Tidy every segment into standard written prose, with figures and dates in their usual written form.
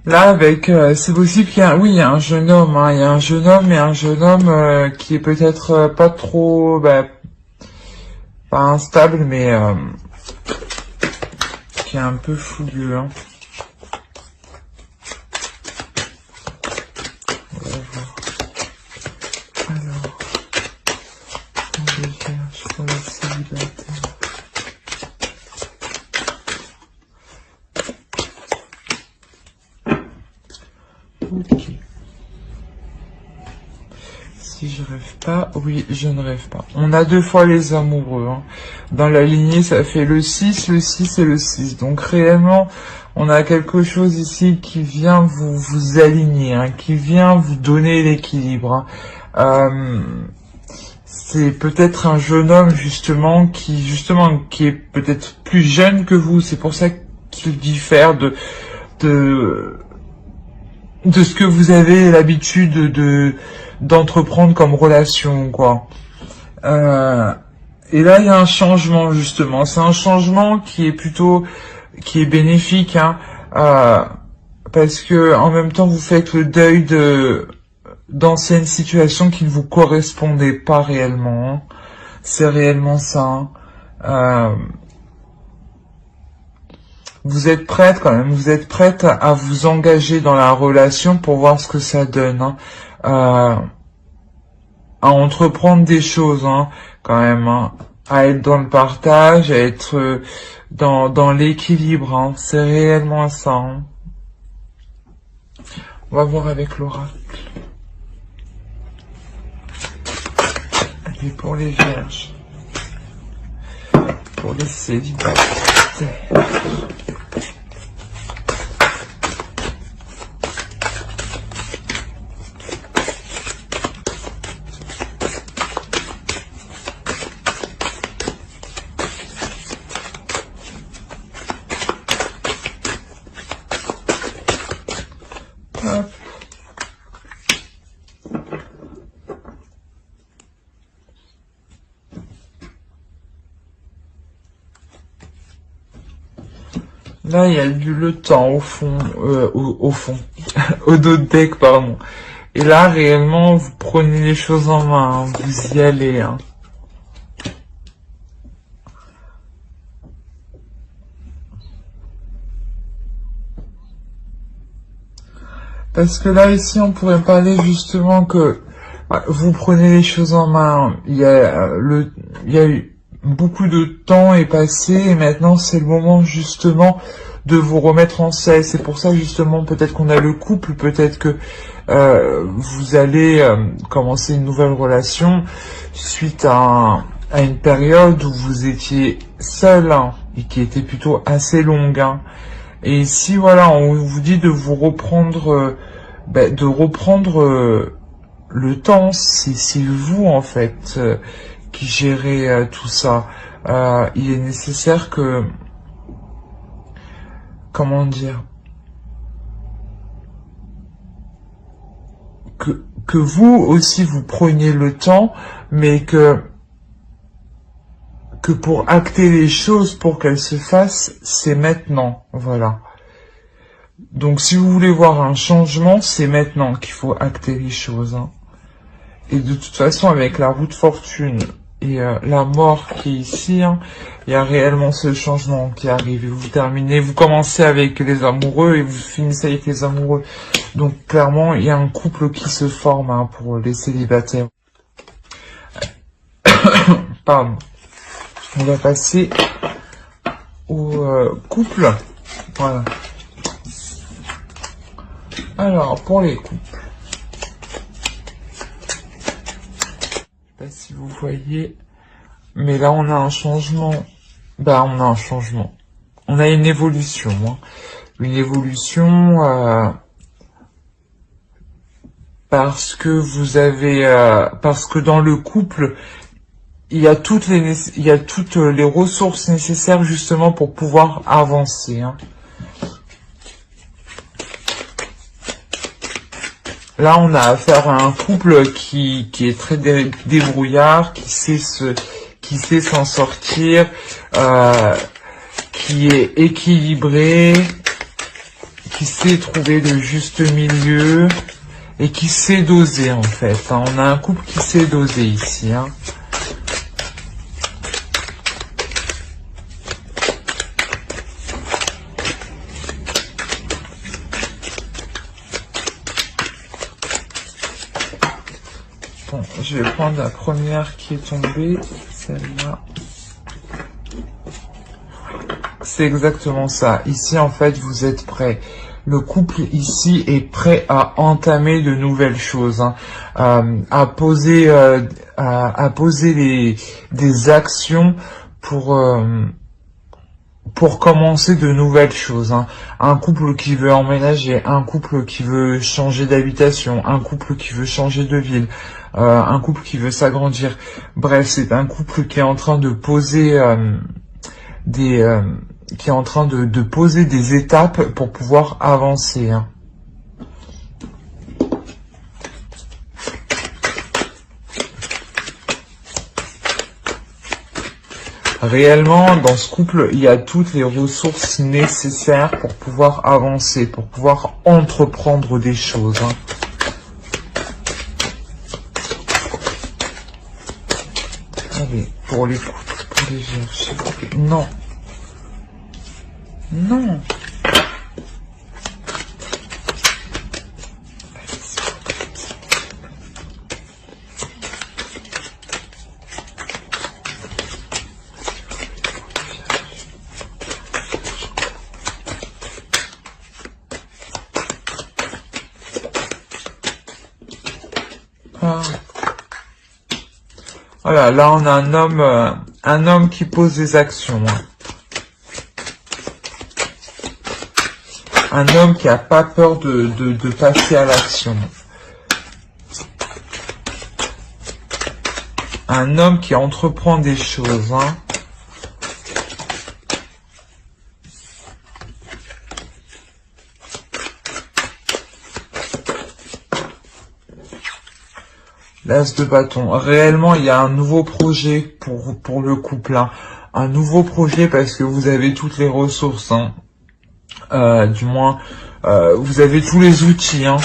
Là, avec, c'est possible qu'il y a, oui, il y a un jeune homme, hein, il y a un jeune homme, mais un jeune homme qui est peut-être pas trop, pas instable, mais qui est un peu fougueux. Hein. On va voir. Alors, on cherche pour le célibataire. Ok. Si je rêve pas, oui, je ne rêve pas. On a 2 fois les amoureux. Hein. Dans la lignée, ça fait le 6 et le 6. Donc réellement, on a quelque chose ici qui vient vous aligner, hein, qui vient vous donner l'équilibre. Hein. C'est peut-être un jeune homme qui est peut-être plus jeune que vous. C'est pour ça qu'il diffère de ce que vous avez l'habitude d'entreprendre comme relation, quoi. Et là, il y a un changement, justement. C'est un changement qui est bénéfique, hein, parce que en même temps, vous faites le deuil d'anciennes situations qui ne vous correspondaient pas réellement. Hein. C'est réellement ça. Hein. Vous êtes prête quand même, vous êtes prête à vous engager dans la relation pour voir ce que ça donne. Hein. À entreprendre des choses, hein, quand même, hein, à être dans le partage, à être dans l'équilibre, hein, c'est réellement ça. Hein. On va voir avec l'oracle. Et pour les vierges, pour les célibataires. Là, il y a le temps au fond, au fond, au dos de deck, pardon. Et là, réellement, vous prenez les choses en main, hein, vous y allez. Hein. Parce que là, ici, on pourrait parler justement que vous prenez les choses en main. Il y a eu beaucoup de temps est passé et maintenant c'est le moment justement de vous remettre en selle. C'est pour ça justement peut-être qu'on a le couple, peut-être que vous allez commencer une nouvelle relation suite à une période où vous étiez seul, hein, et qui était plutôt assez longue. Hein. Et si voilà, on vous dit de vous reprendre, le temps, c'est vous en fait qui gérez tout ça. Il est nécessaire que, comment dire, que vous aussi vous preniez le temps, mais que pour acter les choses, pour qu'elles se fassent, c'est maintenant, voilà. Donc si vous voulez voir un changement, c'est maintenant qu'il faut acter les choses. Hein. Et de toute façon, avec la roue de fortune et la mort qui est ici, hein, il y a réellement ce changement qui arrive. Et vous terminez, vous commencez avec les amoureux et vous finissez avec les amoureux. Donc clairement, il y a un couple qui se forme, hein, pour les célibataires. Pardon. On va passer au couple. Voilà. Alors, pour les couples. Je sais pas si vous voyez. Mais là, on a un changement. On a un changement. On a une évolution. Hein. Une évolution parce que vous avez... parce que dans le couple... Il y a toutes les ressources nécessaires justement pour pouvoir avancer. Hein. Là, on a affaire à un couple qui est très débrouillard, qui sait s'en sortir, qui est équilibré, qui sait trouver le juste milieu et qui sait doser en fait. Hein. On a un couple qui sait doser ici. Hein. Bon, je vais prendre la première qui est tombée, celle-là. C'est exactement ça. Ici, en fait, vous êtes prêts. Le couple ici est prêt à entamer de nouvelles choses, hein, à poser des actions pour commencer de nouvelles choses. Hein. Un couple qui veut emménager, un couple qui veut changer d'habitation, un couple qui veut changer de ville, un couple qui veut s'agrandir. Bref, c'est un couple qui est en train de poser poser des étapes pour pouvoir avancer. Hein. Réellement, dans ce couple, il y a toutes les ressources nécessaires pour pouvoir avancer, pour pouvoir entreprendre des choses. Hein. Allez, pour les vierges. Non. Non. Ah. Voilà, là on a un homme qui pose des actions. Hein. Un homme qui a pas peur de passer à l'action. Un homme qui entreprend des choses. Hein. L'as de bâton. Réellement, il y a un nouveau projet pour le couple. Hein. Un nouveau projet parce que vous avez toutes les ressources. Hein. Du moins, vous avez tous les outils. Hein.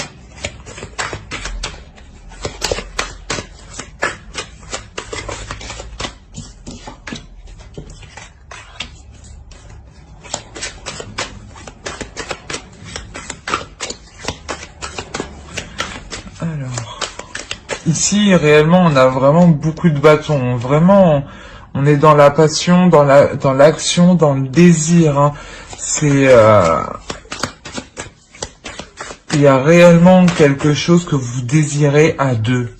Alors, ici, réellement, on a vraiment beaucoup de bâtons. Vraiment, on est dans la passion, dans l'action, dans le désir. Hein. C'est il y a réellement quelque chose que vous désirez à deux.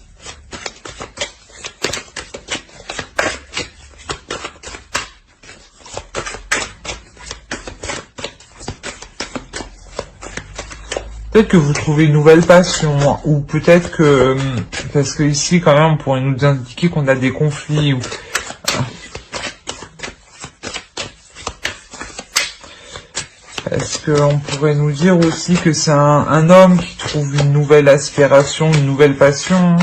Peut-être que vous trouvez une nouvelle passion, ou peut-être que, parce que ici quand même on pourrait nous indiquer qu'on a des conflits, ou est-ce qu'on pourrait nous dire aussi que c'est un homme qui trouve une nouvelle aspiration, une nouvelle passion,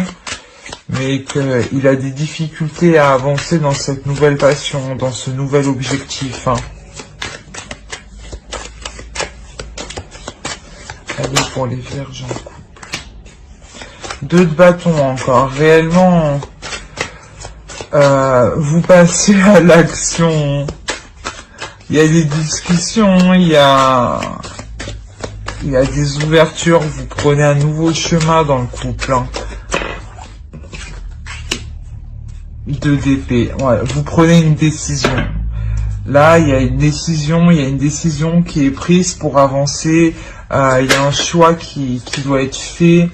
mais qu'il a des difficultés à avancer dans cette nouvelle passion, dans ce nouvel objectif. Hein. Allez, pour les vierges en couple. 2 de bâton encore. Réellement, vous passez à l'action. Il y a des discussions, il y a des ouvertures, vous prenez un nouveau chemin dans le couple. Hein. 2 d'épée, ouais, vous prenez une décision. Là, il y a une décision qui est prise pour avancer, il y a un choix qui doit être fait.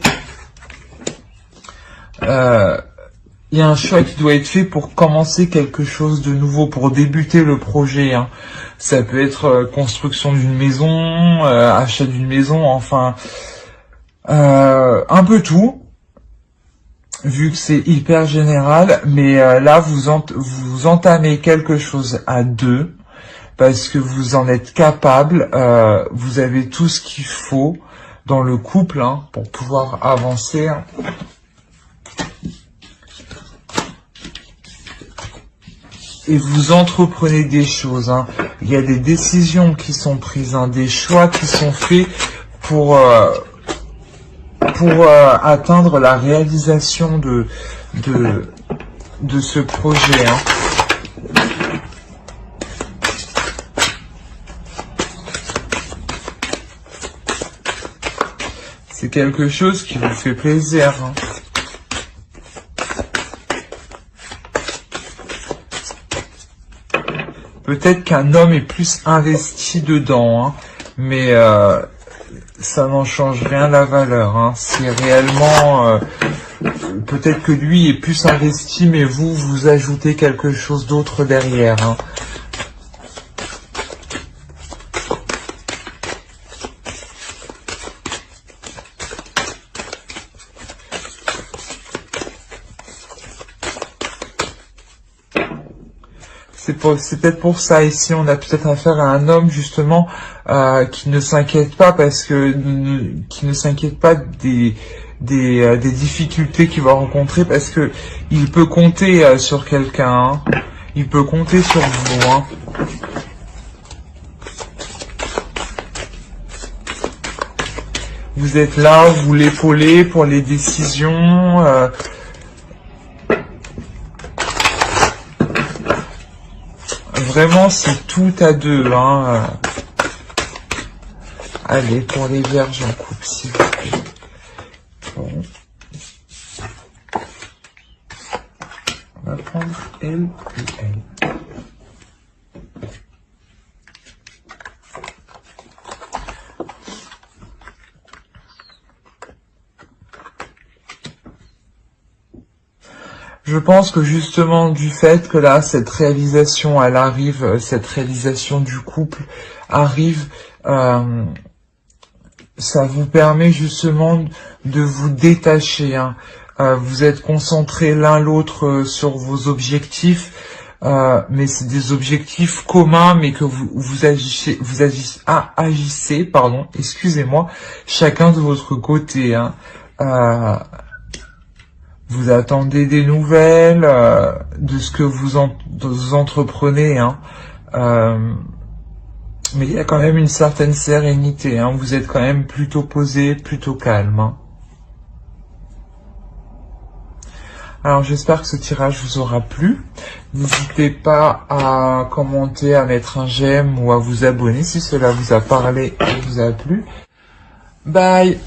Il y a un choix qui doit être fait pour commencer quelque chose de nouveau, pour débuter le projet. Hein. Ça peut être construction d'une maison, achat d'une maison, enfin, un peu tout, vu que c'est hyper général. Mais là, vous entamez quelque chose à deux, parce que vous en êtes capable, vous avez tout ce qu'il faut dans le couple hein, pour pouvoir avancer. Hein. Et vous entreprenez des choses, hein. Il y a des décisions qui sont prises, hein, des choix qui sont faits atteindre la réalisation de ce projet, hein. C'est quelque chose qui vous fait plaisir, hein. Peut-être qu'un homme est plus investi dedans, hein, mais ça n'en change rien la valeur, hein. C'est réellement... peut-être que lui est plus investi, mais vous ajoutez quelque chose d'autre derrière, hein. C'est peut-être pour ça ici, on a peut-être affaire à un homme justement qui ne s'inquiète pas qui ne s'inquiète pas des difficultés qu'il va rencontrer, parce que il peut compter sur quelqu'un, hein. Il peut compter sur vous, hein. Vous êtes là, vous l'épaulez pour les décisions. Vraiment, c'est tout à deux, hein. Allez, pour les vierges en couple, s'il vous plaît. Bon. On va prendre elle et elle. Je pense que justement du fait que là, cette réalisation, elle arrive, cette réalisation du couple arrive, ça vous permet justement de vous détacher, hein. Vous êtes concentrés l'un l'autre sur vos objectifs, mais c'est des objectifs communs, mais que vous agissez, pardon, excusez-moi, chacun de votre côté, hein. Vous attendez des nouvelles de ce que vous entreprenez, hein. Mais il y a quand même une certaine sérénité, hein. Vous êtes quand même plutôt posé, plutôt calme, hein. Alors j'espère que ce tirage vous aura plu. N'hésitez pas à commenter, à mettre un j'aime ou à vous abonner si cela vous a parlé et vous a plu. Bye!